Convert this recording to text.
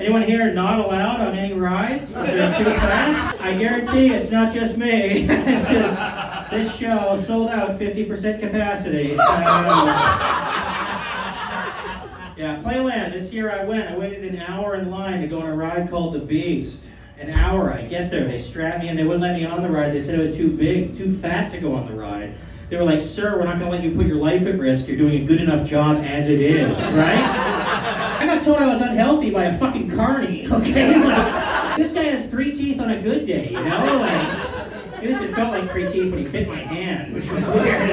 Anyone here not allowed on any rides? Is it too fast? I guarantee it's not just me. It's just, this show sold out 50% capacity. Yeah, Playland, this year I waited an hour in line to go on a ride called The Beast. An hour, I get there, they strapped me and they wouldn't let me on the ride. They said it was too big, too fat to go on the ride. They were like, sir, we're not gonna let you put your life at risk. You're doing a good enough job as it is, right? I got told I was unhealthy by a fucking carny, okay? Like, this guy has 3 teeth on a good day, you know? Like, at least it felt like 3 teeth when he bit my hand, which was weird.